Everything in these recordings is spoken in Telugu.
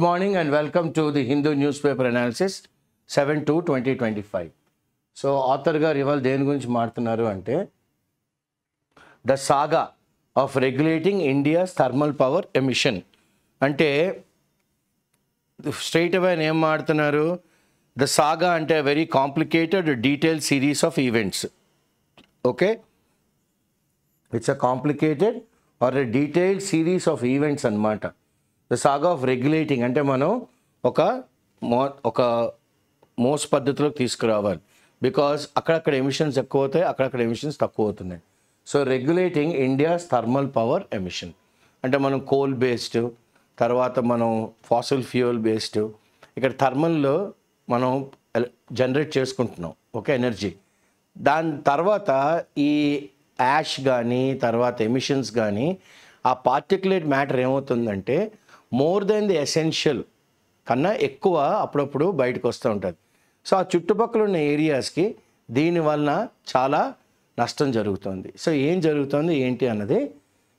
morning and welcome to the Hindu newspaper analysis 7/2/2025. So author garu ival deni gurinchi maartunnaru ante the saga of regulating India's thermal power emission. Ante straight away em maartunnaru, the saga ante a very complicated detailed series of events. Okay, it's a complicated or a detailed series of events anamata. The saga of regulating అంటే మనం ఒక మోస్ పద్ధతిలోకి తీసుకురావాలి. బికాజ్ అక్కడక్కడ ఎమిషన్స్ ఎక్కువ అవుతాయి, అక్కడక్కడ ఎమిషన్స్ తక్కువ అవుతున్నాయి. So regulating India's thermal power emission అంటే మనం కోల్ బేస్డ్, తర్వాత మనం ఫాసిల్ ఫ్యూయల్ బేస్డ్, ఇక్కడ థర్మల్లో మనం జనరేట్ చేసుకుంటున్నాం ఓకే ఎనర్జీ. దాని తర్వాత ఈ యాష్ కానీ తర్వాత ఎమిషన్స్ కానీ ఆ పార్టిక్యులేట్ మ్యాటర్ ఏమవుతుందంటే మోర్ దెన్ ది ఎసెన్షియల్ కన్నా ఎక్కువ అప్పుడప్పుడు బయటకు వస్తూ ఉంటుంది. సో ఆ చుట్టుపక్కల ఉన్న ఏరియాస్కి దీనివలన చాలా నష్టం జరుగుతుంది. సో ఏం జరుగుతుంది ఏంటి అన్నది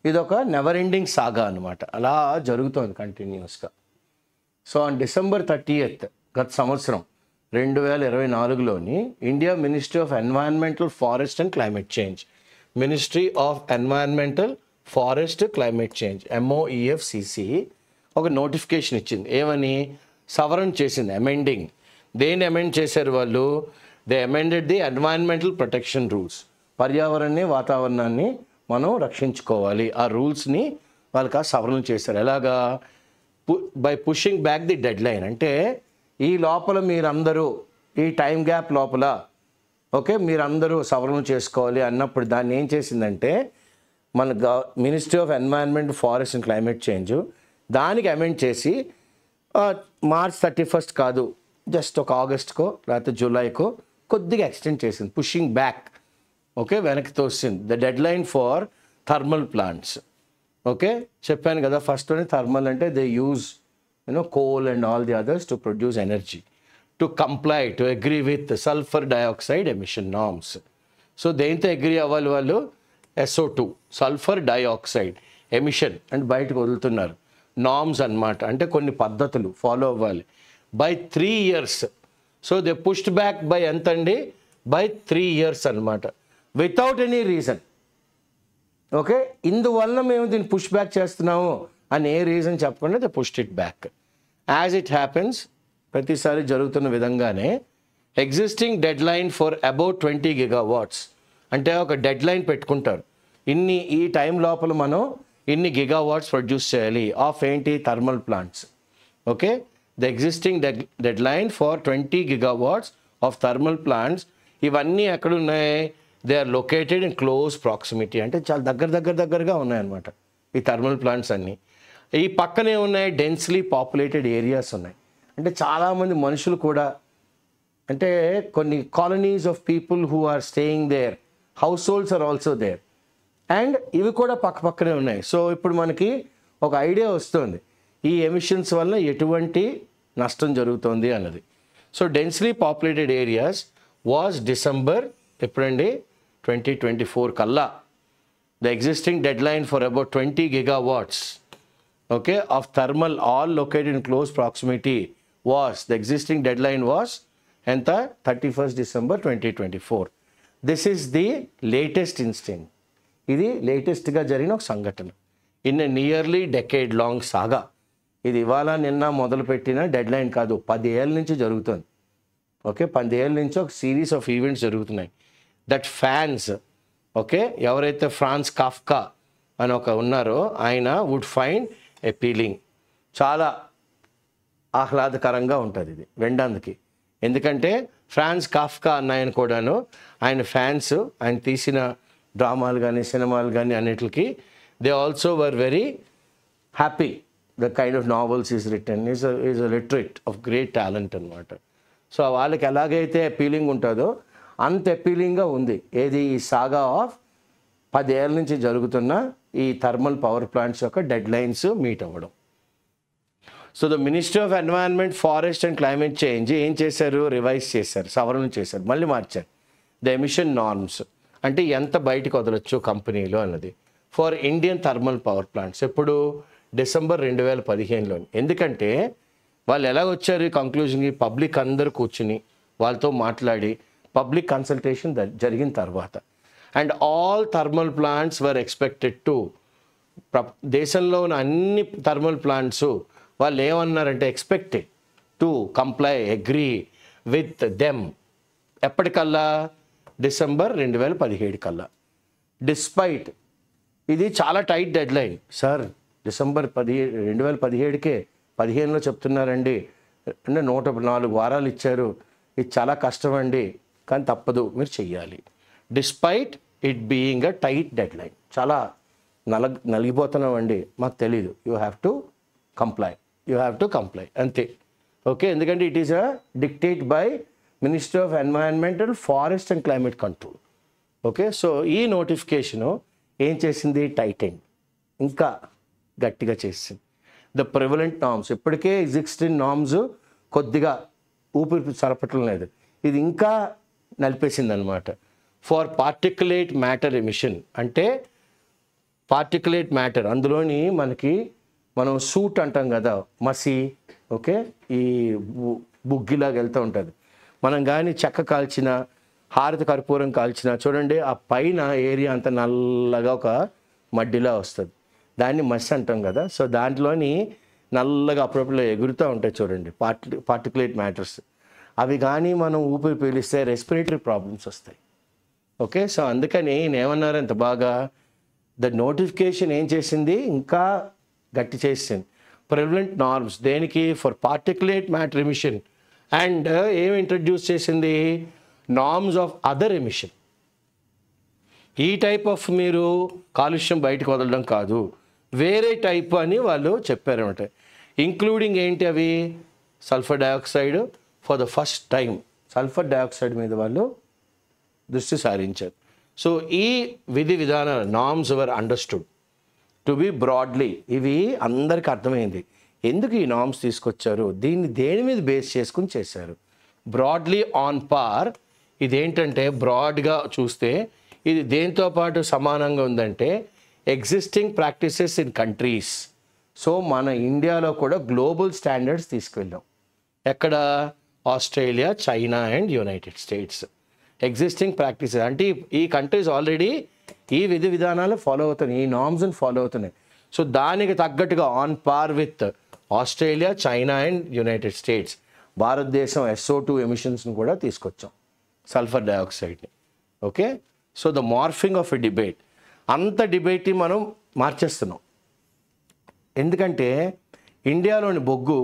ఇది ఒక నెవర్ ఎండింగ్ సాగా అనమాట, అలా జరుగుతుంది కంటిన్యూస్గా. సో ఆన్ December 30th గత సంవత్సరం 2024లోని India ministry of environmental forest and climate change, ministry of environmental forest climate change MOEFCC ఒక నోటిఫికేషన్ ఇచ్చింది. ఏమని? సవరణ చేసింది, అమెండింగ్. దేన్ని అమెండ్ చేశారు వాళ్ళు? They amended the environmental protection rules. పర్యావరణాన్ని వాతావరణాన్ని మనం రక్షించుకోవాలి, ఆ రూల్స్ని వాళ్ళకి సవరణ చేశారు. ఎలాగా? By pushing back the dead line. అంటే ఈ లోపల మీరందరూ ఈ టైం గ్యాప్ లోపల ఓకే మీరందరూ సవరణ చేసుకోవాలి అన్నప్పుడు దాన్ని ఏం చేసిందంటే మన ministry of environment forest and climate change దానికి అమెండ్ చేసి March 31st కాదు, జస్ట్ ఒక ఆగస్ట్కో లేకపోతే జూలైకో కొద్దిగా ఎక్స్టెండ్ చేసింది, పుషింగ్ బ్యాక్ ఓకే వెనక్కి తోసింది the deadline for thermal plants. Okay చెప్పాను కదా ఫస్ట్లోనే థర్మల్ అంటే they use coal and all the others to produce energy to comply to agree with sulphur dioxide emission norms. So దేంతో అగ్రీ అవ్వాలి వాళ్ళు? SO2 సల్ఫర్ డైఆక్సైడ్ ఎమిషన్ అంటే బయటకు వదులుతున్నారు. నార్మ్స్ అన్నమాట, అంటే కొన్ని పద్ధతులు ఫాలో అవ్వాలి by 3 years. So they pushed back by ఎంత అండి? బై 3 years అన్నమాట, వితౌట్ ఎనీ రీజన్. ఓకే ఇందువల్ల మేము దీన్ని పుష్ బ్యాక్ చేస్తున్నాము అని ఏ రీజన్ చెప్పకుండా they pushed it back. As it happens ప్రతిసారి జరుగుతున్న విధంగానే existing deadline for about 20 gigawatts అంటే ఒక డెడ్ లైన్ పెట్టుకుంటారు, ఈ టైం లోపల మనం ఇన్ని గిగావాట్స్ ప్రొడ్యూస్ చేయాలి ఆఫ్ ఏంటి? Thermal plants. Okay the existing deadline for 20 gigawatts of thermal plants. ఇవన్నీ ఎక్కడ ఉన్నాయి? They are located in close proximity, అంటే చాలా దగ్గరగా ఉన్నాయన్నమాట ఈ థర్మల్ ప్లాంట్స్ అన్నీ. ఈ పక్కనే ఉన్నాయి డెన్స్లీ పాపులేటెడ్ ఏరియాస్ ఉన్నాయి, అంటే చాలామంది మనుషులు కూడా, అంటే కొన్ని colonies of people who are staying there, households are also there, and ఇవి కూడా పక్కనే ఉన్నాయి. సో ఇప్పుడు మనకి ఒక ఐడియా వస్తుంది ఈ ఎమిషన్స్ వల్ల ఎటువంటి నష్టం జరుగుతుంది అన్నది. So densely populated areas was December ఎప్పుడండి 2024 కల్లా the existing deadline for about 20 gigawatts okay of thermal all located in close proximity was the existing deadline was ఎంత? 31st December 2024. This is the latest incident. ఇది లేటెస్ట్గా జరిగిన ఒక సంఘటన in a nearly decade long saga. ఇది ఇవాళ నిన్న మొదలుపెట్టిన డెడ్ లైన్ కాదు, 10 ఏళ్ళ నుంచి జరుగుతుంది. ఓకే 10 ఏళ్ళ నుంచి ఒక సిరీస్ ఆఫ్ ఈవెంట్స్ జరుగుతున్నాయి. దట్ ఫ్యాన్స్ ఓకే ఎవరైతే ఫ్రాన్స్ కాఫ్కా అని ఉన్నారో ఆయన వుడ్ ఫైండ్ అపీలింగ్, చాలా ఆహ్లాదకరంగా ఉంటుంది ఇది వినడానికి. ఎందుకంటే ఫ్రాన్స్ కాఫ్కా అన్న ఆయన కూడాను ఆయన ఫ్యాన్స్, ఆయన తీసిన డ్రామాలు కానీ సినిమాలు కానీ అన్నిటికి they also were very happy the kind of novels is return is a literate of great talent అనమాట. సో వాళ్ళకి ఎలాగైతే అపీలింగ్ ఉంటుందో అంత అపీలింగ్గా ఉంది ఏది? ఈ సాగా ఆఫ్ 10 ఏళ్ళ నుంచి జరుగుతున్న ఈ థర్మల్ పవర్ ప్లాంట్స్ యొక్క డెడ్ లైన్స్ మీట్ అవ్వడం. So the ministry of environment forest and climate change ఏం చేశారు? రివైజ్ చేశారు, సవరణ చేశారు, మళ్ళీ మార్చారు ద ఎమిషన్ నార్మ్స్ అంటే ఎంత బయటకు వదలొచ్చు కంపెనీలో అన్నది for Indian thermal power plants. ఎప్పుడు? December 2015లో. ఎందుకంటే వాళ్ళు ఎలా వచ్చారు ఈ కంక్లూజన్కి? పబ్లిక్ అందరూ కూర్చుని వాళ్ళతో మాట్లాడి పబ్లిక్ కన్సల్టేషన్ జరిగిన తర్వాత, and all thermal plants were expected to, దేశంలో ఉన్న అన్ని థర్మల్ ప్లాంట్స్ వాళ్ళు ఏమన్నారంటే expected to comply, agree with them ఎప్పటికల్లా? డిసెంబర్ 2017 కల్లా. డిస్పైట్ ఇది చాలా tight deadline sir, December 2017కే 15లో చెప్తున్నారండి అంటే 104 వారాలు ఇచ్చారు, ఇది చాలా కష్టం అండి, కానీ తప్పదు మీరు చెయ్యాలి. Despite it being a tight dead line, చాలా నలిగిపోతున్నామండి, మాకు తెలీదు, యూ హ్యావ్ టు కంప్లై అంతే. ఓకే, ఎందుకంటే it is a dictate by minister of environmental, forest and climate control. Okay, so ఈ నోటిఫికేషను ఏం చేసింది? టైటెన్ ఇంకా గట్టిగా చేసింది. ద ప్రివలెంట్ నార్మ్స్, ఇప్పటికే ఎగ్జిస్టింగ్ నార్మ్స్ కొద్దిగా ఊపిరి సరపటం లేదు, ఇది ఇంకా నలిపేసింది అనమాట. ఫర్ పార్టికులేట్ మ్యాటర్ ఎమిషన్ అంటే పార్టికులేట్ మ్యాటర్, అందులోని మనం సూట్ అంటాం కదా, మసి, ఓకే, ఈ బుగ్గిలాగా వెళ్తూ ఉంటుంది. మనం కానీ చెక్క కాల్చిన, హారతి కర్పూరం కాల్చిన చూడండి, ఆ పైన ఏరియా అంతా నల్లగా ఒక మడ్డిలా వస్తుంది, దాన్ని మసి అంటాం కదా. సో దాంట్లోని నల్లగా అప్పుడప్పుడు ఎగురుతూ ఉంటాయి చూడండి పార్టికులేట్ మ్యాటర్స్, అవి కానీ మనం ఊపిరి పీలిస్తే రెస్పిరేటరీ ప్రాబ్లమ్స్ వస్తాయి. ఓకే, సో అందుకని ఏమన్నారు అంత బాగా, ద నోటిఫికేషన్ ఏం చేసింది? ఇంకా గట్టి చేసింది. ప్రివలెంట్ నార్మ్స్ దేనికి? For particulate matter emission, and ఏం ఇంట్రడ్యూస్ చేసింది? Norms of other emission. ఈ టైప్ ఆఫ్ మీరు కాలుష్యం బయటకు వదలడం కాదు, వేరే టైప్ అని వాళ్ళు చెప్పారన్నమాట. ఇంక్లూడింగ్ ఏంటి అవి? Sulphur dioxide. For the first time sulphur dioxide మీద వాళ్ళు దృష్టి సారించారు. సో ఈ విధి విధానాలు norms were understood to be broadly, ఇవి అందరికీ అర్థమైంది ఎందుకు ఈ నార్మ్స్ తీసుకొచ్చారు, దీన్ని దేని మీద బేస్ చేసుకుని చేశారు. బ్రాడ్లీ ఆన్ పార్, ఇదేంటంటే బ్రాడ్గా చూస్తే ఇది దేంతో పాటు సమానంగా ఉందంటే existing practices in countries. So మన ఇండియాలో కూడా గ్లోబల్ స్టాండర్డ్స్ తీసుకువెళ్ళాం. ఎక్కడ? Australia, China and United states. Existing practices అంటే ఈ కంట్రీస్ ఆల్రెడీ ఈ విధి విధానాలు ఫాలో అవుతున్నాయి, ఈ నార్మ్స్ని ఫాలో అవుతున్నాయి. సో దానికి తగ్గట్టుగా on par with Australia, China and United States భారతదేశం SO2 ఎమిషన్స్ని కూడా తీసుకొచ్చాం, సల్ఫర్ డయాక్సైడ్ని. Okay, so the morphing of a debate, అంత డిబేట్ని మనం మార్చేస్తున్నాం. ఎందుకంటే ఇండియాలోని బొగ్గు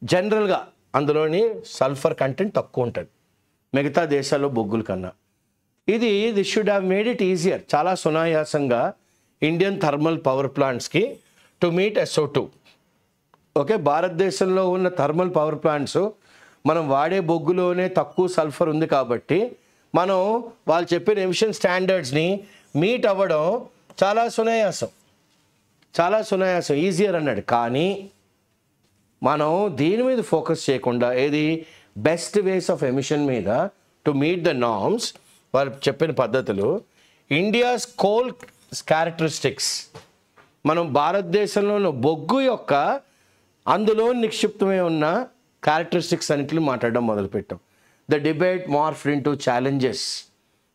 జనరల్గా అందులోని సల్ఫర్ కంటెంట్ తక్కువ ఉంటుంది మిగతా దేశాల్లో బొగ్గుల కన్నా. This should have made it easier, చాలా సునాయాసంగా ఇండియన్ థర్మల్ పవర్ ప్లాంట్స్కి టు మీట్ SO2. ఓకే, భారతదేశంలో ఉన్న థర్మల్ పవర్ ప్లాంట్స్ మనం వాడే బొగ్గులోనే తక్కువ సల్ఫర్ ఉంది కాబట్టి మనం వాళ్ళు చెప్పిన ఎమిషన్ స్టాండర్డ్స్ని మీట్ అవ్వడం చాలా సునాయాసం, ఈజియర్ అన్నాడు. కానీ మనం దీని మీద ఫోకస్ చేయకుండా ఏది బెస్ట్ వేస్ ఆఫ్ ఎమిషన్ మీద టు మీట్ ద నార్మ్స్ వాళ్ళు చెప్పిన పద్ధతులు, ఇండియాస్ కోల్ క్యారెక్టరిస్టిక్స్, మనం భారతదేశంలో బొగ్గు యొక్క అందులో నిక్షిప్తమై ఉన్న క్యారెక్టరిస్టిక్స్ అన్నింటిని మాట్లాడడం మొదలుపెట్టాం. The debate morphed into challenges.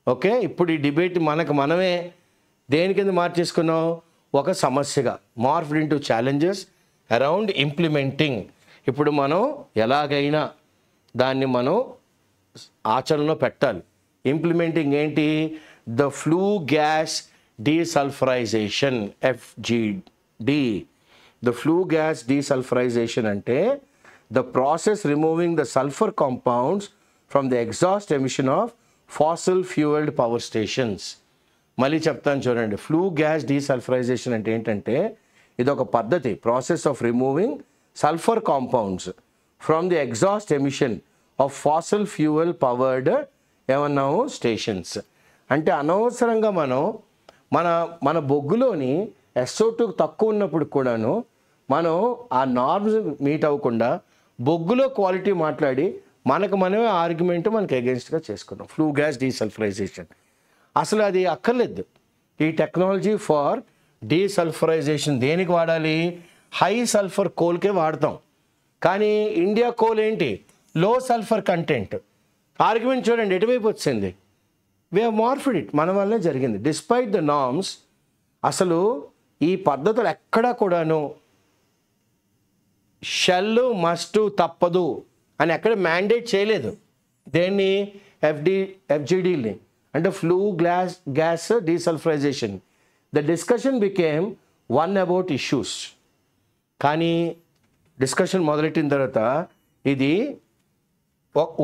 Okay, ఇప్పుడు ఈ డిబేట్ మనమే దేని కింద మార్చేసుకున్నాం? ఒక సమస్యగా. Morphed into challenges around implementing. ఇప్పుడు మనం ఎలాగైనా దాన్ని మనం ఆచరణలో పెట్టాలి. ఇంప్లిమెంటింగ్ ఏంటి? The flue gas desulphurisation, FGD. The flue gas desulphurisation అంటే the process removing the sulphur compounds from the exhaust emission of fossil fuelled power stations. మళ్ళీ చెప్తాను చూడండి, ఫ్లూ గ్యాస్ డీసల్ఫరైజేషన్ అంటే ఏంటంటే ఇది ఒక పద్ధతి, process of removing sulphur compounds from the exhaust emission of fossil fuel powered ఏమన్నాము స్టేషన్స్. అంటే అనవసరంగా మన బొగ్గులోని SO2 తక్కువ ఉన్నప్పుడు కూడాను మనం ఆ నార్మ్స్ మీట్ అవ్వకుండా బొగ్గులో క్వాలిటీ మాట్లాడి మనమే ఆర్గ్యుమెంట్ మనకు అగెన్స్ట్గా చేసుకున్నాం. ఫ్లూ గ్యాస్ డీసల్ఫరైజేషన్ అసలు అది అక్కర్లేదు. ఈ టెక్నాలజీ ఫర్ డీసల్ఫరైజేషన్ దేనికి వాడాలి? హై సల్ఫర్ కోల్కే వాడతాం. కానీ ఇండియా కోల్ ఏంటి, లో సల్ఫర్ కంటెంట్. ఆర్గ్యుమెంట్ చూడండి ఎటువైపు వచ్చింది, వీ హ్యావ్ మార్ఫిడ్ ఇట్, మన వల్లనే జరిగింది. డిస్పైట్ ద నార్మ్స్, అసలు ఈ పద్ధతులు ఎక్కడా కూడాను షెల్ మస్ట్ తప్పదు అని ఎక్కడ మ్యాండేట్ చేయలేదు. దేన్ని, ఎఫ్జిడిల్ని, అంటే flue gas desulphurisation. The discussion became one about issues. కానీ డిస్కషన్ మొదలెట్టిన తర్వాత ఇది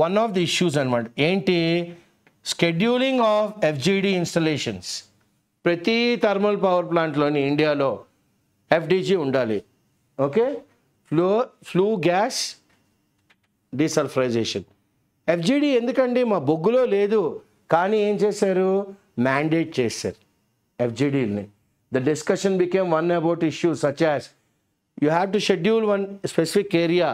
వన్ ఆఫ్ ది ఇష్యూస్ అనమాట. ఏంటి, షెడ్యూలింగ్ ఆఫ్ ఎఫ్జిడి ఇన్స్టలేషన్స్. ప్రతి థర్మల్ పవర్ ప్లాంట్లోని ఇండియాలో ఎఫ్డిజి ఉండాలి. Okay, flue gas desulphurisation. FGD ఎందుకండి, మా బొగ్గులో లేదు, కానీ ఏం చేశారు, మ్యాండేట్ చేశారు ఎఫ్జిడిని. The discussion became one about issues such as you have to schedule one specific area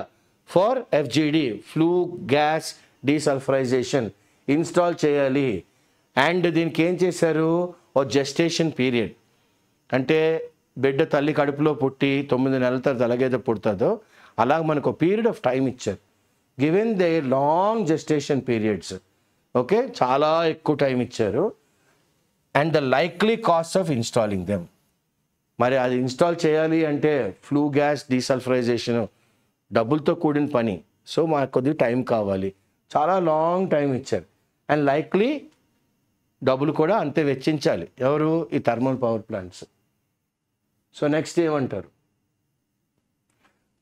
for FGD, flue gas desulfurization, install చేయాలి. అండ్ దీనికి ఏం చేశారు, ఓ జెస్టేషన్ పీరియడ్, అంటే బిడ్డ తల్లి కడుపులో పుట్టి 9 నెలల తర్వాత ఎలాగైతే పుడుతుందో అలాగ మనకు పీరియడ్ ఆఫ్ టైం ఇచ్చారు. Given they long gestation periods. Okay, చాలా ఎక్కువ టైం ఇచ్చారు. And the likely cost of installing them. మరి అది ఇన్స్టాల్ చేయాలి అంటే ఫ్లూ గ్యాస్ డీసల్ఫరైజేషన్ డబ్బులతో కూడిన పని. సో మాకు కొద్దిగా టైం కావాలి, చాలా లాంగ్ టైం ఇచ్చారు. అండ్ లైక్లీ డబ్బులు కూడా అంతే వెచ్చించాలి ఎవరు, ఈ thermal power plants. So next ఏమంటారు,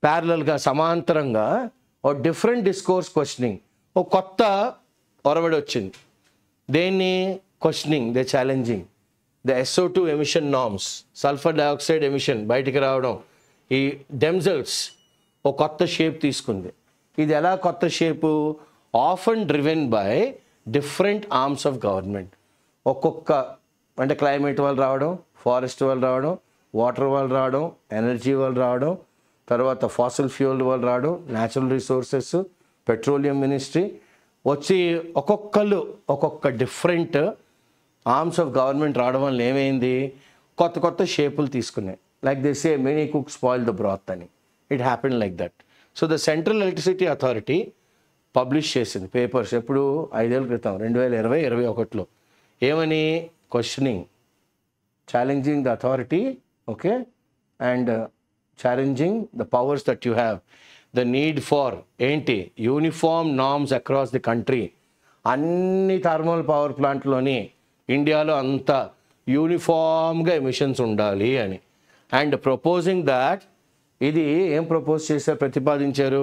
ప్యారలల్గా సమాంతరంగా ఓ డిఫరెంట్ డిస్కోర్స్ క్వశ్చనింగ్, ఓ కొత్త ఒరవడి వచ్చింది. దేన్ని questioning, they challenging the SO2 emission norms. Sulphur dioxide emission బయటికి రావడం, ఈ డెమ్సెల్స్ ఓ కొత్త షేప్ తీసుకుంది. ఇది ఎలా కొత్త shape, often driven by different arms of government. ఒక్కొక్క, అంటే క్లైమేట్ వాళ్ళు రావడం, ఫారెస్ట్ వాళ్ళు రావడం, వాటర్ వాళ్ళు రావడం, ఎనర్జీ వాళ్ళు రావడం, తర్వాత ఫాసిల్ ఫ్యూయల్ వాళ్ళు రావడం, న్యాచురల్ రిసోర్సెస్, పెట్రోలియం మినిస్ట్రీ వచ్చి ఒక్కొక్కళ్ళు ఒక్కొక్క డిఫరెంట్ ఆర్మ్స్ ఆఫ్ గవర్నమెంట్ రావడం వల్ల ఏమైంది, కొత్త కొత్త షేపులు తీసుకున్నాయి. Like they say many cook spoil the broth అని. It happen like that. So the central electricity authority publish చేసింది పేపర్స్ ఎప్పుడు, 5 ఏళ్ళ క్రితం 2020-21లో. ఏమని, questioning, challenging the authority, okay, and challenging the powers that you have, the need for ఏంటి, uniform norms across the country. అన్ని థర్మల్ పవర్ ప్లాంట్లోని ఇండియాలో అంతా యూనిఫామ్గా ఎమిషన్స్ ఉండాలి అని. అండ్ ప్రపోజింగ్ దాట్, ఇది ఏం ప్రపోజ్ చేశారు, ప్రతిపాదించారు,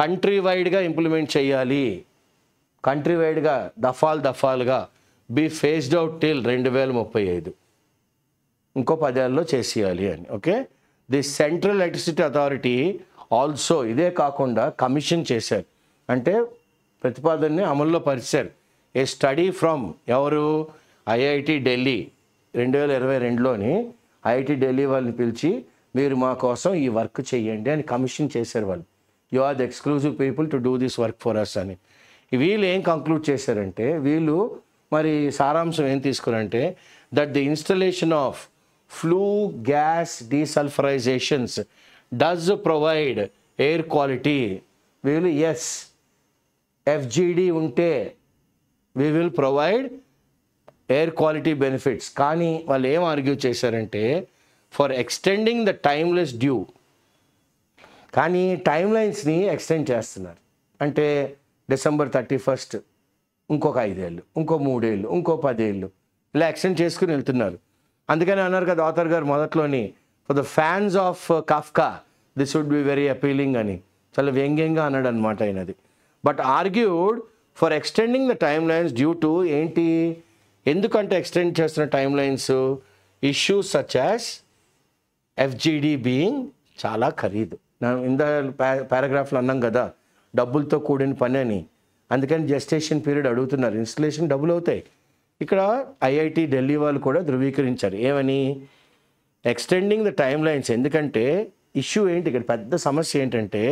కంట్రీ వైడ్గా ఇంప్లిమెంట్ చేయాలి. కంట్రీ వైడ్గా దఫాలుగా బీ ఫేస్డ్ అవుట్ టిల్ 2035, ఇంకో 10 ఏళ్ళలో చేసేయాలి అని. Okay, the central electricity authority also ఇదే కాకుండా కమిషన్ చేశారు, అంటే ప్రతిపాదనని అమల్లో పరిచారు. ఏ స్టడీ ఫ్రమ్ ఎవరు, ఐఐటి ఢిల్లీ. 2022లోని ఐఐటి ఢిల్లీ వాళ్ళని పిలిచి మీరు మా కోసం ఈ వర్క్ చేయండి అని కమిషన్ చేశారు వాళ్ళు. You are the exclusive people to do this work for us అని. వీళ్ళు ఏం కంక్లూడ్ చేశారంటే, వీళ్ళు మరి సారాంశం ఏం తీసుకున్నారంటే, that the installation of flue gas desulphurisations does provide air quality. వీళ్ళు ఎస్, ఎఫ్జిడి ఉంటే we will provide air quality benefits. కానీ వాళ్ళు ఏం ఆర్గ్యూ చేశారంటే, for extending the timeless due. కానీ టైమ్ లైన్స్ని ఎక్స్టెండ్ చేస్తున్నారు. అంటే December 31 ఇంకొక 5 ఏళ్ళు, ఇంకో 3 ఏళ్ళు, ఇంకో 10 ఏళ్ళు, ఇలా ఎక్స్టెండ్ చేసుకుని వెళ్తున్నారు. అందుకని అన్నారు కదా ఆథర్ గారు మొదట్లోని, for the fans of Kafka this would be very appealing అని చాలా వ్యంగ్యంగా అన్నాడు అనమాట ఆయనది. But argued for extending the timelines due to ఏంటి, ఎందుకంటే ఎక్స్టెండ్ చేస్తున్న timelines, issues such as FGD being చాలా ఖరీదు. ఇందా పారాగ్రాఫ్లో అన్నాం కదా, డబ్బులతో కూడిన పని అని. అందుకని జెస్టేషన్ పీరియడ్ అడుగుతున్నారు, ఇన్స్టలేషన్ డబ్బులు అవుతాయి. ఇక్కడ ఐఐటి ఢిల్లీ వాళ్ళు కూడా ధృవీకరించారు ఏమని, ఎక్స్టెండింగ్ ద టైమ్ లైన్స్. ఎందుకంటే ఇష్యూ ఏంటి, ఇక్కడ పెద్ద సమస్య ఏంటంటే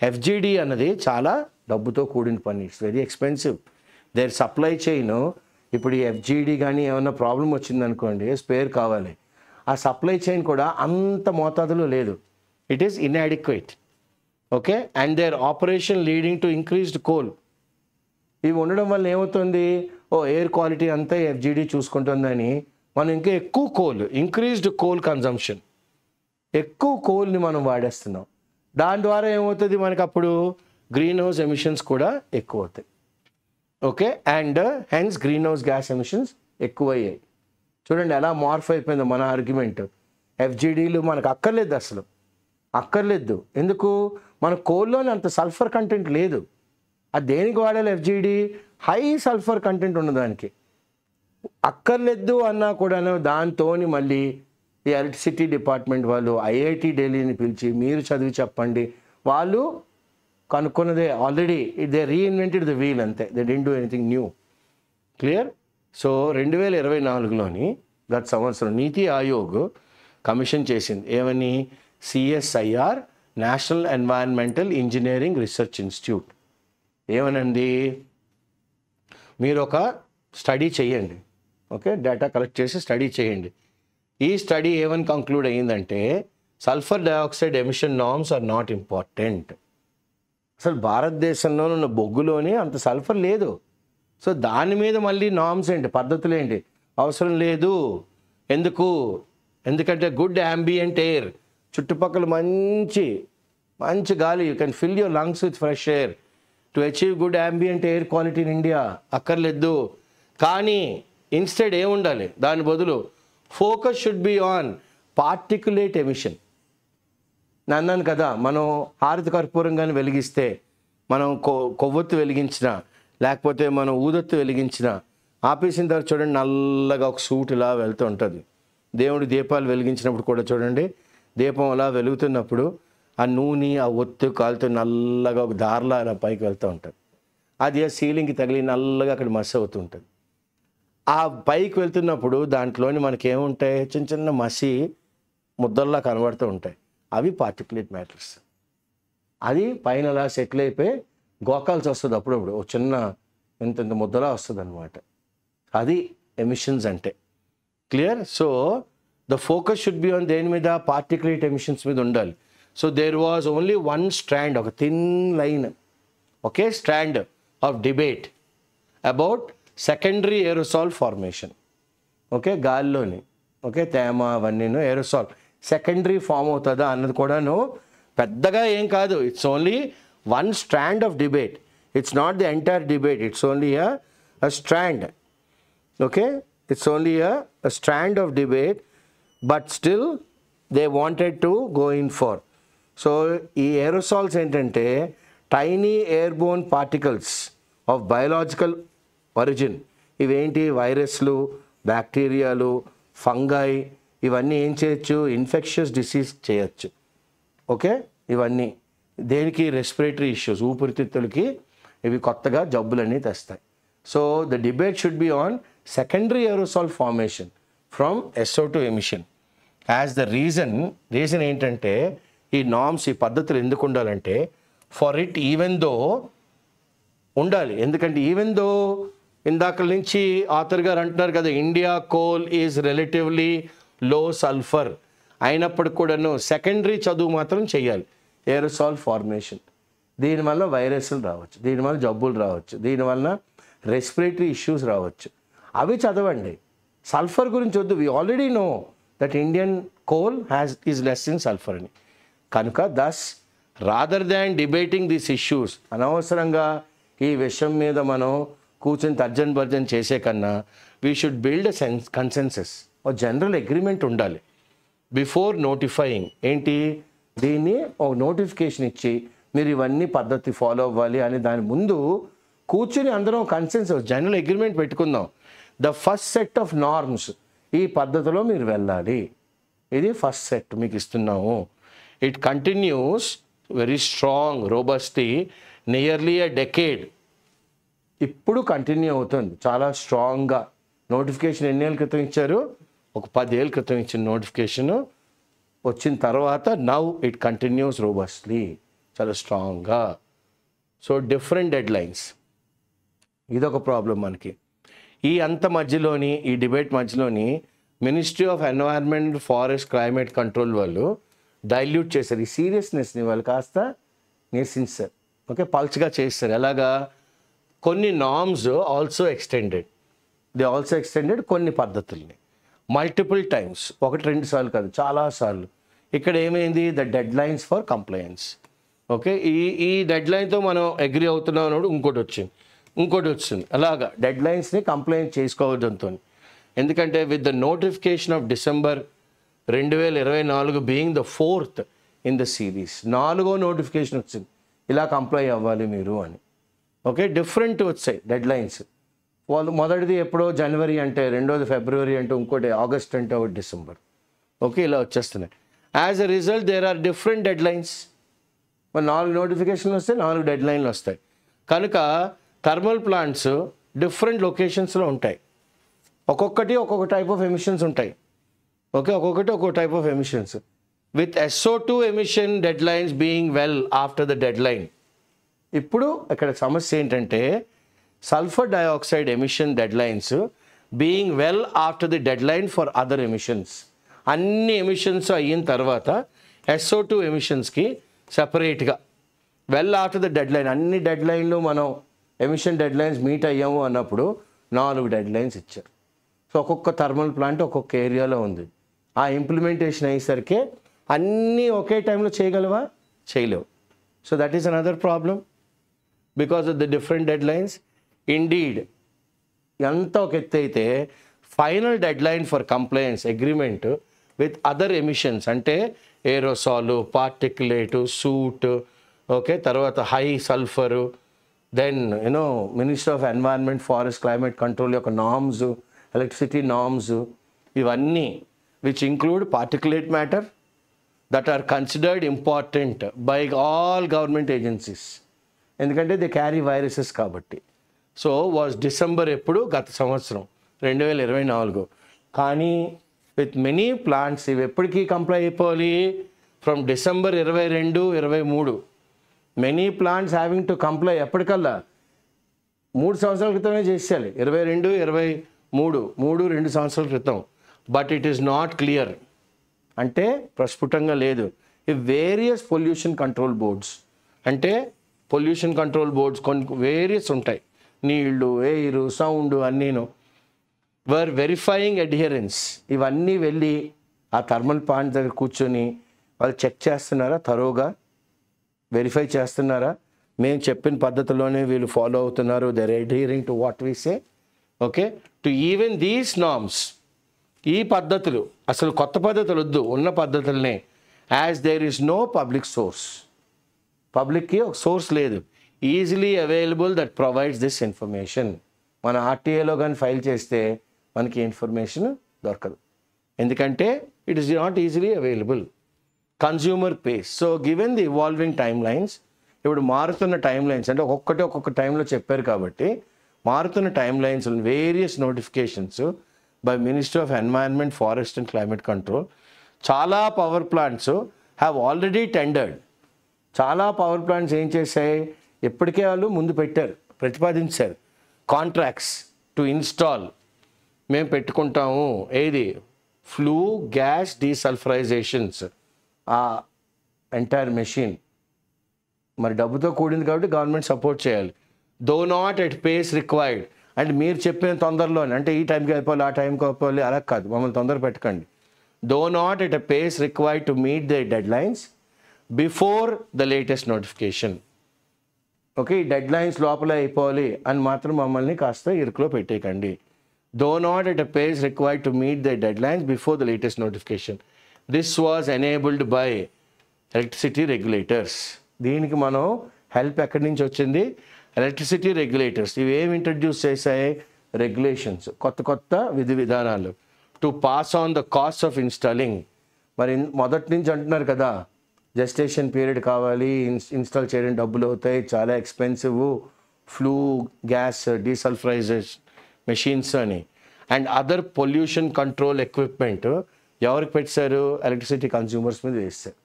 ఎఫ్జిడి అన్నది చాలా డబ్బుతో కూడిన పని. It's very expensive. Their supply chain, ఇప్పుడు ఈ ఎఫ్జిడి కానీ ఏమన్నా ప్రాబ్లం వచ్చిందనుకోండి, స్పేర్ కావాలి, ఆ సప్లై చైన్ కూడా అంత మోతాదులో లేదు. It is inadequate. Okay, and their operation leading to increased coal. ఇవి ఉండడం వల్ల ఏమవుతుంది, ఎయిర్ క్వాలిటీ అంతా ఎఫ్జిడి చూసుకుంటుందని మనం ఇంకా ఎక్కువ కోల్, ఇంక్రీజ్డ్ కోల్ కన్జంప్షన్, ఎక్కువ కోల్ని మనం వాడేస్తున్నాం. దాని ద్వారా ఏమవుతుంది మనకు అప్పుడు గ్రీన్ హౌస్ ఎమిషన్స్ కూడా ఎక్కువ అవుతాయి. Okay, and hence green house gas emissions ఎక్కువ అయ్యాయి. చూడండి ఎలా మార్ఫ్ అయిపోయిందో మన ఆర్గ్యుమెంట్. ఎఫ్జిడీలు మనకు అక్కర్లేదు, అసలు అక్కర్లేదు. ఎందుకు, మన కోల్లోనే అంత సల్ఫర్ కంటెంట్ లేదు. అది దేనికి వాడాలి, ఎఫ్జిడి హై సల్ఫర్ కంటెంట్ ఉన్నదానికి. అక్కర్లేదు అన్నా కూడా దాంతో మళ్ళీ ఈ ఎలక్ట్రిసిటీ డిపార్ట్మెంట్ వాళ్ళు ఐఐటి ఢిల్లీని పిలిచి మీరు చదివి చెప్పండి, వాళ్ళు కనుక్కున్నదే already, they reinvented the wheel అంతే, they didn't do anything new. Clear. So 2024లోని గత సంవత్సరం నీతి ఆయోగ్ కమిషన్ చేసింది ఏమని, CSIR national environmental engineering research institute. ఏమనండి, మీరు ఒక స్టడీ చేయండి, ఓకే, డేటా కలెక్ట్ చేసి స్టడీ చేయండి. ఈ స్టడీ ఏమని కంక్లూడ్ అయ్యిందంటే sulphur dioxide emission norms are not important. అసలు భారతదేశంలో ఉన్న బొగ్గులోనే అంత సల్ఫర్ లేదు. సో దాని మీద మళ్ళీ నార్మ్స్ ఏంటి, పద్ధతులు ఏంటి, అవసరం లేదు. ఎందుకంటే గుడ్ యాంబియంట్ ఎయిర్, చుట్టుపక్కల మంచి మంచి గాలి, you can fill your lungs with fresh air to achieve good ambient air quality in India. అక్కర్లేదు. కానీ ఇన్స్టెడ్ ఏముండాలి, దాని బదులు focus should be on particulate emission. అన్నాను కదా, మనం హారతి కర్పూరంగానే వెలిగిస్తే, మనం కొవ్వొత్తు వెలిగించిన, లేకపోతే మనం ఊదొత్తు వెలిగించిన, ఆపేసిన తర్వాత చూడండి నల్లగా ఒక సూట్ ఇలా వెళ్తూ ఉంటుంది. దేవుడి దీపాలు వెలిగించినప్పుడు కూడా చూడండి, దీపం అలా వెలుగుతున్నప్పుడు ఆ నూనె ఆ ఒత్తు కాలుతో నల్లగా ఒక దారిలా అలా పైకి వెళ్తూ ఉంటుంది. అది ఆ సీలింగ్కి తగిలి నల్లగా అక్కడ మసి అవుతుంటుంది. ఆ పైకి వెళ్తున్నప్పుడు దాంట్లోని మనకేముంటాయి, చిన్న చిన్న మసి ముద్దల్లా కనబడుతూ ఉంటాయి. అవి పార్టికులేట్ మ్యాటర్స్. అది పైన అలా సెటిల్ అయిపోయి గోకాల్సి వస్తుంది, అప్పుడప్పుడు ఒక చిన్న ఇంత ముద్దలా వస్తుంది అనమాట. అది ఎమిషన్స్ అంటే. Clear. So the focus should be on దేని మీద, పార్టికులేట్ ఎమిషన్స్ మీద ఉండాలి. So there was only one strand, ఒక థిన్ లైన్, ఒకే strand of debate about secondary aerosol formation. Okay, గాల్లోని ఓకే తేమ అవన్నీను ఏరోసాల్ సెకండరీ ఫామ్ అవుతుందా అన్నది కూడాను పెద్దగా ఏం కాదు. It's only one strand of debate. It's not the entire debate, it's only a strand. Okay, it's only a strand of debate, but still they wanted to go in for. So ఈ aerosols ఏంటంటే tiny airborne particles of biological origin. ఇవేంటి, వైరస్లు, బ్యాక్టీరియాలు, ఫంగై, ఇవన్నీ ఏం చేయొచ్చు, ఇన్ఫెక్షస్ డిసీజ్ చేయొచ్చు. ఓకే, ఇవన్నీ దేనికి, రెస్పిరేటరీ ఇష్యూస్, ఊపిరితిత్తులకి ఇవి కొత్తగా జబ్బులన్నీ తెస్తాయి. So the debate should be on secondary aerosol formation from SO2 emission. As the reason ఏంటంటే ఈ నార్మ్స్, ఈ పద్ధతులు ఎందుకు ఉండాలంటే ఫర్ ఇట్ ఈవెన్ దో ఉండాలి. ఎందుకంటే ఈవెన్ దో ఇందాక నుంచి ఆథర్ గారు అంటున్నారు కదా, ఇండియా కోల్ ఈజ్ రిలేటివ్లీ లో సల్ఫర్ అయినప్పుడు కూడాను సెకండరీ చదువు మాత్రం చేయాలి, ఏరోసాల్ ఫార్మేషన్. దీనివల్ల వైరస్లు రావచ్చు, దీనివల్ల జబ్బులు రావచ్చు, దీనివల్ల రెస్పిరేటరీ ఇష్యూస్ రావచ్చు. అవి చదవండి. సల్ఫర్ గురించి వద్దు. We already know that Indian coal is less in sulphur అని. కనుక thus rather than debating these issues, అనవసరంగా ఈ విషయం మీద మనం కూర్చొని తర్జన్ భర్జన్ చేసే కన్నా we should build a consensus, ఒక జనరల్ అగ్రిమెంట్ ఉండాలి బిఫోర్ నోటిఫైయింగ్. ఏంటి, దీన్ని ఒక నోటిఫికేషన్ ఇచ్చి మీరు ఇవన్నీ పద్ధతి ఫాలో అవ్వాలి అని దాని ముందు కూర్చుని అందరం కన్సెన్సస్, జనరల్ అగ్రిమెంట్ పెట్టుకుందాం. The first set of norms, ఈ పద్ధతిలో మీరు వెళ్ళాలి, ఇది ఫస్ట్ సెట్ మీకు ఇస్తున్నాము. It continues very strong robustly nearly a decade. ఇప్పుడు కంటిన్యూ అవుతుంది చాలా స్ట్రాంగ్గా. నోటిఫికేషన్ ఎన్నేళ్ళ క్రితం ఇచ్చారు, ఒక 10 ఏళ్ళ క్రితం ఇచ్చిన నోటిఫికేషను వచ్చిన తర్వాత నౌ ఇట్ కంటిన్యూస్ రోబస్ట్లీ, చాలా స్ట్రాంగ్గా. సో డిఫరెంట్ డెడ్ లైన్స్, ఇదొక ప్రాబ్లం మనకి. ఈ అంత మధ్యలోని, ఈ డిబేట్ మధ్యలోని ministry of environment, forest, climate control వాళ్ళు డైల్యూట్ చేశారు ఈ సీరియస్నెస్ని. వాళ్ళు కాస్త నిరసించారు. ఓకే, పల్చగా చేస్తారు. ఎలాగా? కొన్ని నామ్స్ ఆల్సో ఎక్స్టెండెడ్, కొన్ని పద్ధతుల్ని మల్టిపుల్ టైమ్స్, 1-2 సార్లు కాదు, చాలాసార్లు. ఇక్కడ ఏమైంది? The deadlines for compliance. Okay, ఈ డెడ్ లైన్తో మనం అగ్రి అవుతున్నాం అన్నప్పుడు ఇంకోటి వచ్చింది. అలాగా డెడ్ లైన్స్ని కంప్లైంట్ చేసుకోవడంతో, ఎందుకంటే with the notification off December 2024 being the 4th in the series, 4వ నోటిఫికేషన్ వచ్చింది, ఇలా కంప్లై అవ్వాలి మీరు అని. ఓకే, డిఫరెంట్ వచ్చాయి డెడ్ లైన్స్. వాళ్ళు మొదటిది ఎప్పుడో జనవరి అంటే, రెండోది ఫిబ్రవరి అంటే, ఇంకోటి ఆగస్ట్ అంటే, ఒకటి డిసెంబర్. ఓకే, ఇలా వచ్చేస్తున్నాయి. As a result there are different deadlines. మరి 4 నోటిఫికేషన్లు వస్తే 4 డెడ్ లైన్లు వస్తాయి. కనుక థర్మల్ ప్లాంట్స్ డిఫరెంట్ లొకేషన్స్లో ఉంటాయి. ఒక్కొక్కటి ఒక్కొక్క టైప్ ఆఫ్ ఎమిషన్స్ ఉంటాయి. ఓకే, ఒక్కొక్కటి ఒక్కొక్క type of emissions with SO2 emission dead lines being well after the dead line. ఇప్పుడు ఇక్కడ సమస్య ఏంటంటే sulphur dioxide emission dead lines being well after the dead line for other emissions. అన్ని ఎమిషన్స్ అయిన తర్వాత SO2 ఎమిషన్స్కి సపరేట్గా well after the dead line, అన్ని డెడ్ లైన్లు మనం ఎమిషన్ డెడ్ లైన్స్ మీట్ అయ్యాము అన్నప్పుడు 4 డెడ్ లైన్స్ ఇచ్చారు. సో ఒక్కొక్క థర్మల్ ప్లాంట్ ఒక్కొక్క ఏరియాలో ఉంది. ఆ ఇంప్లిమెంటేషన్ అయ్యేసరికి అన్నీ ఒకే టైంలో చేయగలవా? చేయలేవు. So that is another problem because of the different deadlines. Indeed ఎంత ఒక ఎత్తు అయితే final deadline for compliance agreement with other emissions అంటే ఏరోసాలు, పార్టికులేటు, సూట్, ఓకే, తర్వాత high sulphur, then minister of environment, forest, climate control యొక్క నామ్స్, ఎలక్ట్రిసిటీ నామ్స్, ఇవన్నీ which include particulate matter that are considered important by all government agencies, ఎందుకంటే దే క్యారీ వైరసెస్ కాబట్టి. సో వాజ్ డిసెంబర్ ఎప్పుడు? గత సంవత్సరం 2024. కానీ విత్ మెనీ ప్లాంట్స్ ఇవి ఎప్పటికీ కంప్లై అయిపోవాలి? From December 22, 23. Many plants having to comply ఎప్పటికల్లా 3 సంవత్సరాల క్రితమే చేసేయాలి. 22, 23, 2 సంవత్సరాల క్రితం. But it is not clear, అంటే ప్రస్ఫుటంగా లేదు. ఈ వేరియస్ పొల్యూషన్ కంట్రోల్ బోర్డ్స్, అంటే పొల్యూషన్ కంట్రోల్ బోర్డ్స్ కొన్ని వేరియస్ ఉంటాయి, నీళ్లు, ఎయిర్, సౌండ్ అన్నీను, వర్ వెరిఫైయింగ్ అడ్హియరెన్స్. ఇవన్నీ వెళ్ళి ఆ థర్మల్ ప్లాంట్ దగ్గర కూర్చొని వాళ్ళు చెక్ చేస్తున్నారా, తరోగా వెరిఫై చేస్తున్నారా, మేము చెప్పిన పద్ధతిలోనే వీళ్ళు ఫాలో అవుతున్నారు, their adhering to what we say. Okay, to even these norms, ఈ పద్ధతులు అసలు కొత్త పద్ధతులు వద్దు, ఉన్న పద్ధతులనే. As there is no public source, పబ్లిక్కి ఒక సోర్స్ లేదు, easily available that provides this information. మన ఆర్టీఏలో కానీ ఫైల్ చేస్తే మనకి ఇన్ఫర్మేషన్ దొరకదు, ఎందుకంటే it is not easily available. Consumer pace. So given the evolving timelines, ఇప్పుడు మారుతున్న టైమ్ లైన్స్ అంటే ఒక్కొక్క టైంలో చెప్పారు కాబట్టి మారుతున్న timelines, various notifications by minister of environment, forest and climate control. చాలా power plants have already tendered. చాలా పవర్ ప్లాంట్స్ ఏం చేశాయి? ఎప్పటికే వాళ్ళు ముందు పెట్టారు, ప్రతిపాదించారు కాంట్రాక్ట్స్ టు ఇన్స్టాల్. మేము పెట్టుకుంటాము ఏది, ఫ్లూ గ్యాస్ డీసల్ఫరైజేషన్స్, ఆ ఎంటైర్ మెషిన్. మరి డబ్బుతో కూడింది కాబట్టి గవర్నమెంట్ సపోర్ట్ చేయాలి. దో నాట్ ఎట్ పేస్ రిక్వైర్డ్, అంటే మీరు చెప్పిన తొందరలోనే, అంటే ఈ టైంకి అయిపోవాలి, ఆ టైంకి అయిపోవాలి, అలా కాదు, మమ్మల్ని తొందర పెట్టకండి. Though not at a pace required to meet the deadlines before the latest notification. Okay, ఈ డెడ్ లైన్స్ లోపలే అయిపోవాలి అని మాత్రం మమ్మల్ని కాస్త ఇరుకులో పెట్టేయకండి. Though not at a pace required to meet the deadlines before the latest notification. This was enabled by electricity regulators. దీనికి మనం హెల్ప్ ఎక్కడి నుంచి వచ్చింది? Electricity regulators. ఇవి ఏమి ఇంట్రడ్యూస్ చేశాయి? రెగ్యులేషన్స్, కొత్త విధి విధానాలు to pass on the cost of installing. మరి మొదటి నుంచి అంటున్నారు కదా, జెస్టేషన్ పీరియడ్ కావాలి, ఇన్స్టాల్ చేయడం డబ్బులు అవుతాయి, చాలా expensive, flue gas desulphurisation machines అని, and other pollution control equipment ఎవరికి పెట్టారు? ఎలక్ట్రిసిటీ కన్స్యూమర్స్ మీద వేస్తారు.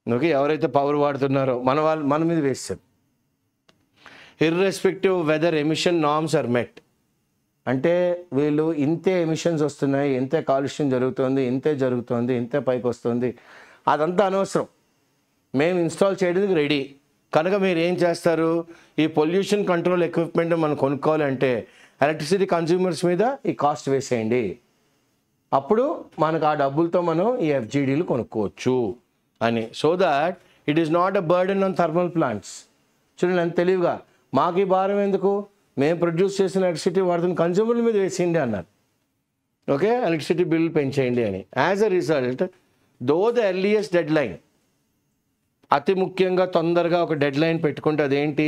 ఓకే, ఎవరైతే పవర్ వాడుతున్నారో మన మీద వేస్తారు. Irrespective whether emission norms are met. అంటే వీళ్ళు ఇంతే ఎమిషన్స్ వస్తున్నాయి, ఇంతే కాలుష్యం జరుగుతుంది, ఇంతే పైకి వస్తుంది, అదంతా అనవసరం. మేము ఇన్స్టాల్ చేయడానికి రెడీ. కనుక మీరు ఏం చేస్తారు, ఈ పొల్యూషన్ కంట్రోల్ ఎక్విప్మెంట్ మనం కొనుక్కోవాలంటే ఎలక్ట్రిసిటీ కన్జ్యూమర్స్ మీద ఈ కాస్ట్ వేసేయండి. అప్పుడు మనకు ఆ డబ్బులతో మనం ఈ ఎఫ్జీడీలు కొనుక్కోవచ్చు అని. So that it is not a burden on thermal plants. చూడండి ఎంత తెలివిగా, మాకు ఈ భారం ఎందుకు, మేము ప్రొడ్యూస్ చేసిన ఎలక్ట్రిసిటీ వాడుతున్న కన్జ్యూమర్ల మీద వేసేయండి అన్నారు. ఓకే, ఎలక్ట్రిసిటీ బిల్ పెంచేయండి అని. As a result though the earliest dead line, అతి ముఖ్యంగా తొందరగా ఒక డెడ్ లైన్ పెట్టుకుంటే అదేంటి,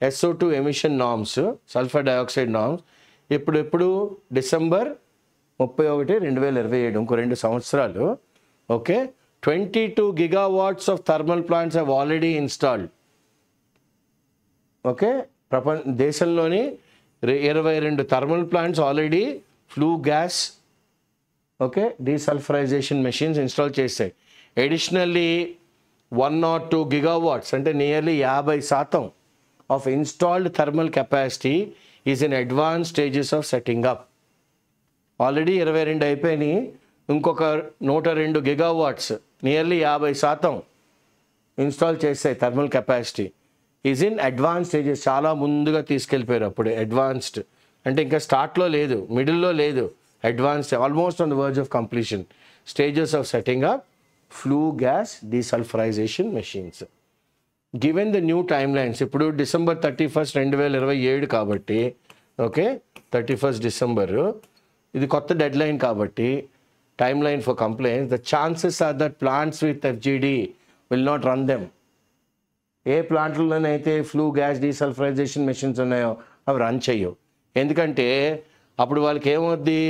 SO2 emission norms, sulphur dioxide norms. ఇప్పుడు డిసెంబర్ 31, 2027, ఇంకో 2 సంవత్సరాలు. Okay, 22 gigawatts of thermal plants have already installed. Okay, దేశంలోని 22 thermal plants already flu gas, okay, desulphurisation machines install చేశాయి. ఎడిషనల్లీ 1 or 2 gigawatts అంటే nearly 50% of installed thermal capacity is in advance stages of setting up. Already 22 అయిపోయినాయి, ఇంకొక 102 gigawatts, నియర్లీ 50% ఇన్స్టాల్ చేస్తాయి. Thermal capacity is in advance stages, చాలా ముందుగా తీసుకెళ్ళిపోయారు. అప్పుడు అడ్వాన్స్డ్ అంటే ఇంకా స్టార్ట్లో లేదు, మిడిల్లో లేదు, advanced, almost on the verge of completion stages of setting up flue gas desulphurisation machines. Given the new timelines, ఇప్పుడు డిసెంబర్ 31, 2027 కాబట్టి, ఓకే, 31 డిసెంబరు ఇది కొత్త డెడ్ లైన్ కాబట్టి timeline for complaints, the chances are that plants with FGD will not run them. ఏ ప్లాంట్లలోనైతే ఫ్లూ గ్యాస్ డీసల్ఫరైజేషన్ మెషిన్స్ ఉన్నాయో అవి రన్ చెయ్యవు. ఎందుకంటే అప్పుడు వాళ్ళకి ఏమవుద్ది,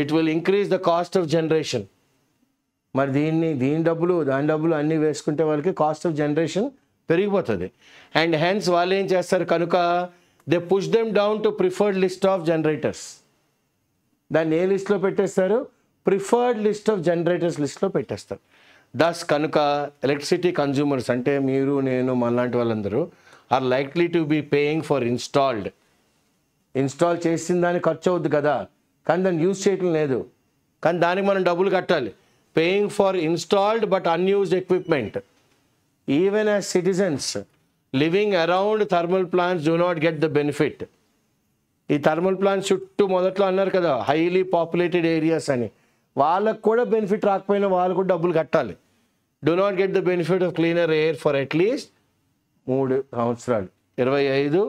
it will increase the cost of generation. మరి దీని డబ్బులు దాని డబ్బులు అన్నీ వేసుకుంటే వాళ్ళకి కాస్ట్ ఆఫ్ జనరేషన్ పెరిగిపోతుంది. అండ్ హెన్స్ వాళ్ళు ఏం చేస్తారు కనుక they push them down to preferred list of generators. దాన్ని ఏ లిస్ట్లో పెట్టేస్తారు, ప్రిఫర్డ్ లిస్ట్ ఆఫ్ జనరేటర్స్ లిస్ట్లో పెట్టేస్తారు. దస్ కనుక ఎలక్ట్రిసిటీ కన్జ్యూమర్స్ అంటే మీరు నేను మనలాంటి వాళ్ళందరూ are likely to be paying for install చేసిన దానికి ఖర్చు అవుద్ది కదా, కానీ దాన్ని యూజ్ చేయటం లేదు, కానీ దానికి మనం డబ్బులు కట్టాలి. Paying for installed but unused equipment. Even as citizens living around thermal plants do not get the benefit. ఈ థర్మల్ ప్లాంట్స్ చుట్టూ మొదట్లో అన్నారు కదా హైలీ పాపులేటెడ్ ఏరియాస్ అని, వాళ్ళకు కూడా బెనిఫిట్ రాకపోయినా వాళ్ళు కూడా డబ్బులు కట్టాలి. Do not get the benefit of cleaner air for at least 3 సంవత్సరాలు, 25,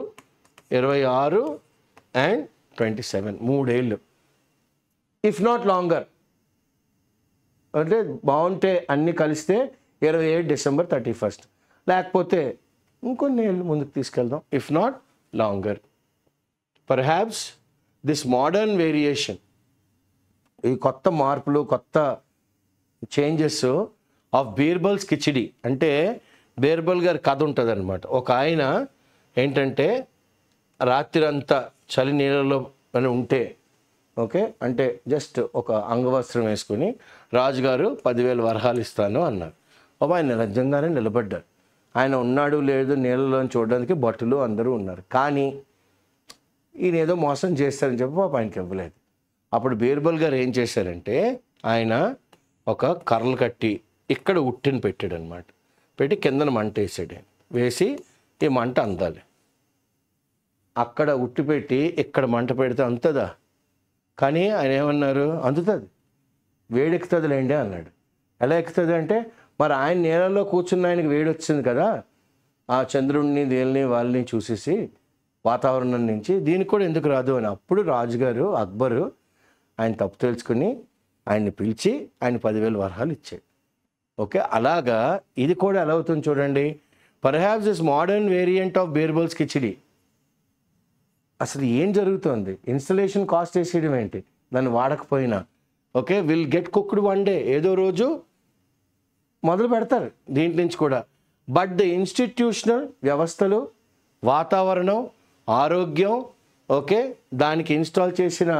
26 and 27, 3 ఏళ్ళు, ఇఫ్ నాట్ లాంగర్. అంటే బాగుంటే అన్నీ కలిస్తే 27 డిసెంబర్ 31, లేకపోతే ఇంకొన్ని ఏళ్ళు ముందుకు తీసుకెళ్దాం, if not longer. Perhaps this modern variation, ఈ కొత్త మార్పులు కొత్త చేంజెస్ ఆఫ్ బీర్బల్స్ కిచిడి. అంటే బీర్బల్ గారి కథ ఉంటుంది అనమాట. ఒక ఆయన ఏంటంటే రాత్రి అంతా చలి నీళ్ళలో ఉంటే, ఓకే, అంటే జస్ట్ ఒక అంగవస్త్రం వేసుకుని రాజుగారు 10,000 వరహాలు ఇస్తాను అన్నారు. ఆయన నిజంగానే నిలబడ్డారు. ఆయన ఉన్నాడు లేదు నీళ్ళలో చూడడానికి భటులు అందరూ ఉన్నారు, కానీ ఈయన ఏదో మోసం చేస్తారని చెప్పి ఆయనకి ఇవ్వలేదు. అప్పుడు బీర్బల్ గారు ఏం చేశారంటే ఆయన ఒక కర్రలు కట్టి ఇక్కడ ఉట్టిని పెట్టాడు అనమాట. పెట్టి కిందన మంట వేసాడు. వేసి ఈ మంట అందాలి. అక్కడ ఉట్టి పెట్టి ఇక్కడ మంట పెడితే అందుతుందా? కానీ ఆయన ఏమన్నారు, అందుతుంది, వేడెక్కుతుందిలేండి అన్నాడు. ఎలా ఎక్కుతుంది అంటే మరి ఆయన నీళ్ళలో కూర్చున్న ఆయనకి వేడి వచ్చింది కదా, ఆ చంద్రుడిని దేల్ని వాళ్ళని చూసేసి వాతావరణం నుంచి, దీనికి కూడా ఎందుకు రాదు అని. అప్పుడు రాజుగారు అక్బరు ఆయన తప్పు తెలుసుకుని ఆయన్ని పిలిచి ఆయన 10,000 వరహాలు ఇచ్చాడు. ఓకే, అలాగా ఇది కూడా ఎలా అవుతుంది చూడండి. Perhaps this modern variant of Birbal's khichdi. అసలు ఏం జరుగుతుంది, ఇన్స్టలేషన్ కాస్ట్ వేసేయడం ఏంటి, దాన్ని వాడకపోయినా okay, will get cooked one day, ఏదో రోజు మొదలు పెడతారు దీంట్ నుంచి కూడా. బట్ ద ఇన్స్టిట్యూషనల్ వ్యవస్థలు, వాతావరణం, ఆరోగ్యం, ఓకే, దానికి ఇన్స్టాల్ చేసిన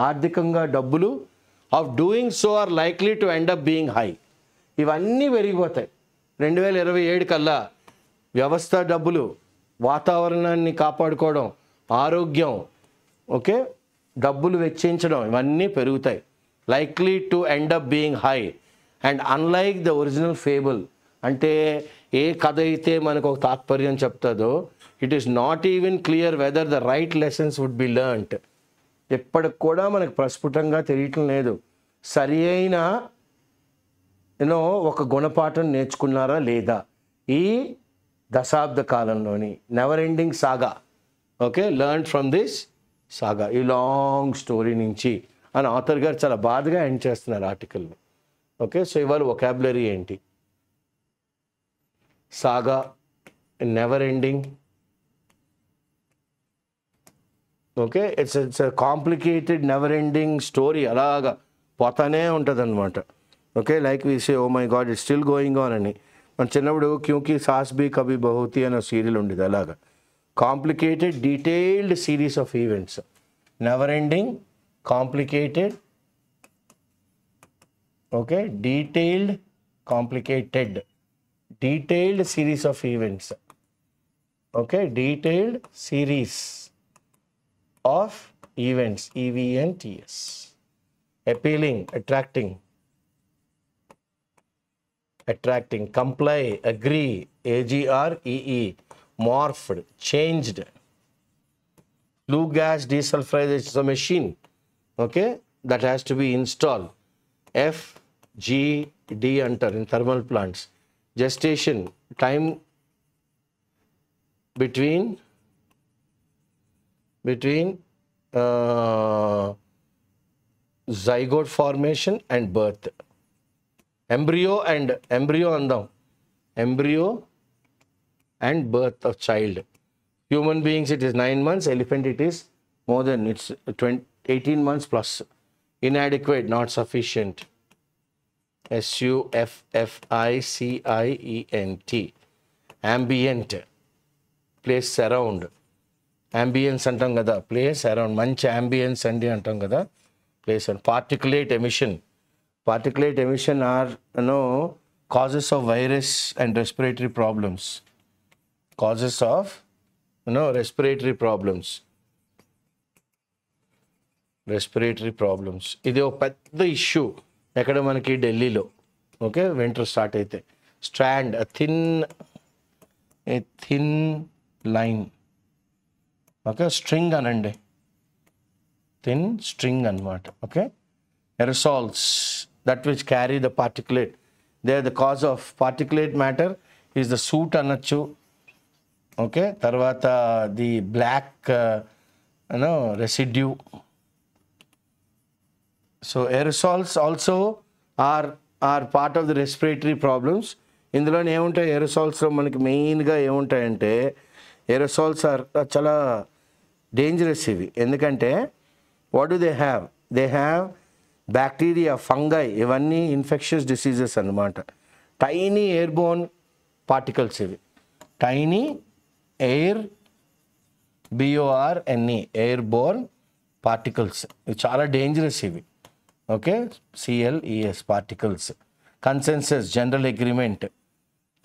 ఆర్థికంగా డబ్బులు of doing so are likely to end up being high. ఇవన్నీ పెరిగిపోతాయి 2027 కల్లా. వ్యవస్థ డబ్బులు, వాతావరణాన్ని కాపాడుకోవడం, ఆరోగ్యం, ఓకే, డబ్బులు వెచ్చించడం, ఇవన్నీ పెరుగుతాయి. Likely to end up being high. And unlike the original fable, అంటే ఏ కథ అయితే మనకు ఒక తాత్పర్యం చెప్తుందో it is not even clear whether the right lessons would be learned. ఎప్పటికి కూడా మనకు ప్రస్ఫుటంగా తెలియటం లేదు సరి అయిన ఒక గుణపాఠం నేర్చుకున్నారా లేదా ఈ దశాబ్ద కాలంలోని. Never ending saga. Okay, learn from this saga, ఈ లాంగ్ స్టోరీ నుంచి అని ఆథర్ గారు చాలా బాధగా ఎండ్ చేస్తున్నారు ఆర్టికల్ని. ఓకే, సో ఇవాళ వొకాబులరీ ఏంటి? Saga, never ending. Okay, it's complicated never ending story, అలాగా పోతానే ఉంటుంది అనమాట. Okay, like we say oh my God it's still going on అని. మన చిన్నప్పుడు క్యూంకి సాస్ బీ కభీ బహుతి అనే సీరియల్ ఉండేది. అలాగా complicated detailed series of events, never ending, complicated, okay, detailed, complicated, detailed series of events. Okay, detailed series of events, EVNTS. appealing, attracting, comply, agree, AGREE, morphed, changed. Flue gas desulfurization is a machine, okay, that has to be installed. FGD enter in thermal plants. Gestation, time between zygote formation and birth. Embryo andam, embryo and birth of child. Human beings it is 9 months, elephant it is more than, it's 18 months plus. Inadequate, not sufficient. SUFFICIENT. Ambient, place around. Ambience అంటాం కదా, ప్లేస్ అరౌండ్, మంచి అంబియన్స్ అండి అంటాం కదా, place and. Particulate emission, particulate emission are causes of virus and respiratory problems, causes of respiratory problems. ఇది ఒక పెద్ద ఇష్యూ ఎక్కడ మనకి ఢిల్లీలో. ఓకే, వింటర్ స్టార్ట్ అయితే strand, thin line, okay, string అనండి, థిన్ స్ట్రింగ్ అన్నమాట. Okay, aerosols, that which carry the particulate, they are the cause of particulate matter is the soot anachu. Okay, tarvata the black residue. So aerosols also are part of the respiratory problems. ఇందులో ఏముంటాయి aerosols లో మనకి మెయిన్గా ఏముంటాయంటే aerosols are చాలా డేంజరస్ ఇవి. ఎందుకంటే what do they have? They have bacteria, fungi, ఇవన్నీ ఇన్ఫెక్షియస్ డిసీజెస్ అన్నమాట. టైనీ ఎయిర్బోర్న్ పార్టికల్స్ ఇవి, టైనీ BORNE ఎయిర్బోర్న్ పార్టికల్స్, ఇవి చాలా డేంజరస్ ఇవి. Okay, CLES particles. Consensus, general agreement,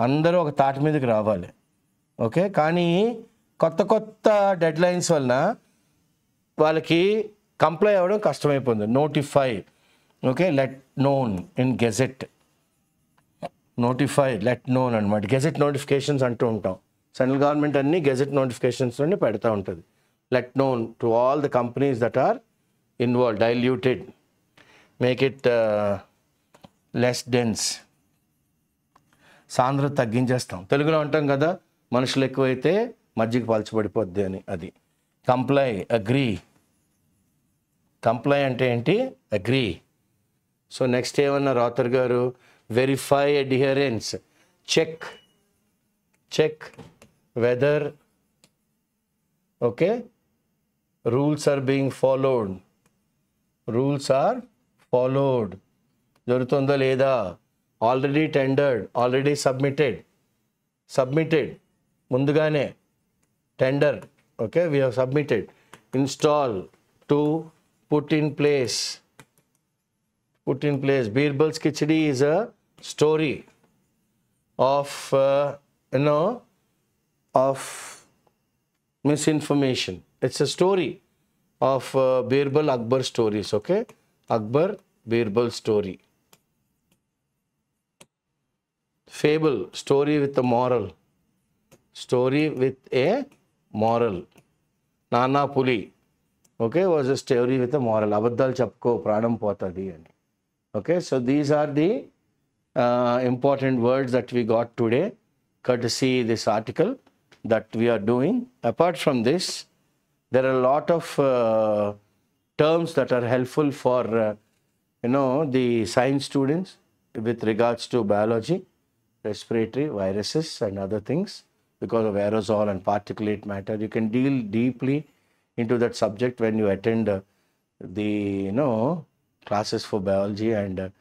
అందరూ ఒక తాటి మీదకి రావాలి. ఓకే, కానీ కొత్త డెడ్ లైన్స్ వలన వాళ్ళకి కంప్లై అవ్వడం కష్టమైపోతుంది. Notify, okay, let known in gazette, notify, let known అనమాట. గెజెట్ నోటిఫికేషన్స్ అంటూ ఉంటాం. సెంట్రల్ గవర్నమెంట్ అన్ని గెజెట్ నోటిఫికేషన్స్లోనే పెడతా ఉంటుంది. Let known to all the companies that are involve, diluted, make it less dense, సాంద్రత తగ్గించేస్తాం. తెలుగులో అంటాం కదా, మనుషులు ఎక్కువైతే మజ్జిగ పలచబడిపోద్ది అని. అది కంప్లై, అగ్రీ. కంప్లై అంటే ఏంటి? అగ్రీ. సో నెక్స్ట్ ఏమన్నారు ఆథర్ గారు? Verify adherence, check whether okay rules are being followed, జరుగుతుందో లేదా, ఆల్రెడీ టెండర్డ్, ఆల్రెడీ సబ్మిటెడ్ ముందుగానే tender, okay, we have submitted. Install, to put in place. Birbals Khichdi is a story of of misinformation. It's a story of Birbal Akbar stories. Okay, Akbar Birbal story. Fable, story with a moral. Story with a moral. Nana Puli, okay, was a story with a moral. Abaddal chapko pranam potadi. Okay, so these are the important words that we got today, courtesy this article that we are doing. Apart from this, there are a lot of terms that are helpful for the science students with regards to biology, respiratory, viruses and other things. Because of aerosol and particulate matter, you can deal deeply into that subject when you attend the classes for biology and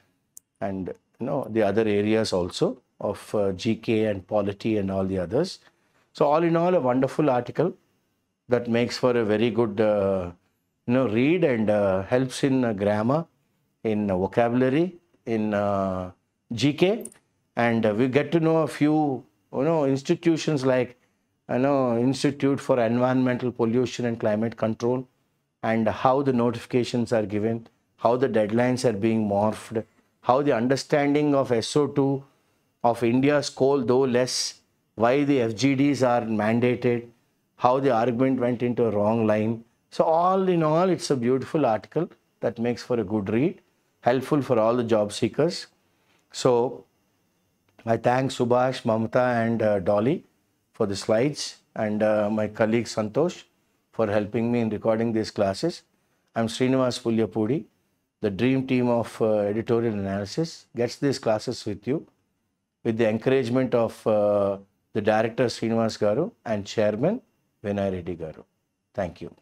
the other areas also of GK and polity and all the others. So all in all, a wonderful article that makes for a very good read and helps in grammar, in vocabulary, in GK, and we get to know a few institutions like Institute for Environmental Pollution and Climate Control, and how the notifications are given, how the deadlines are being morphed, how the understanding of SO2 of India's coal, though less, why the FGDs are mandated, how the argument went into a wrong line. So all in all, it's a beautiful article that makes for a good read, helpful for all the job seekers. So I thank Subhash, Mamata and Dolly for the slides, and my colleague Santosh for helping me in recording these classes. I'm Srinivas Pulyapudi. The dream team of editorial analysis gets these classes with you with the encouragement of the director Srinivas Garu and chairman Vinay Reddy Garu. Thank you.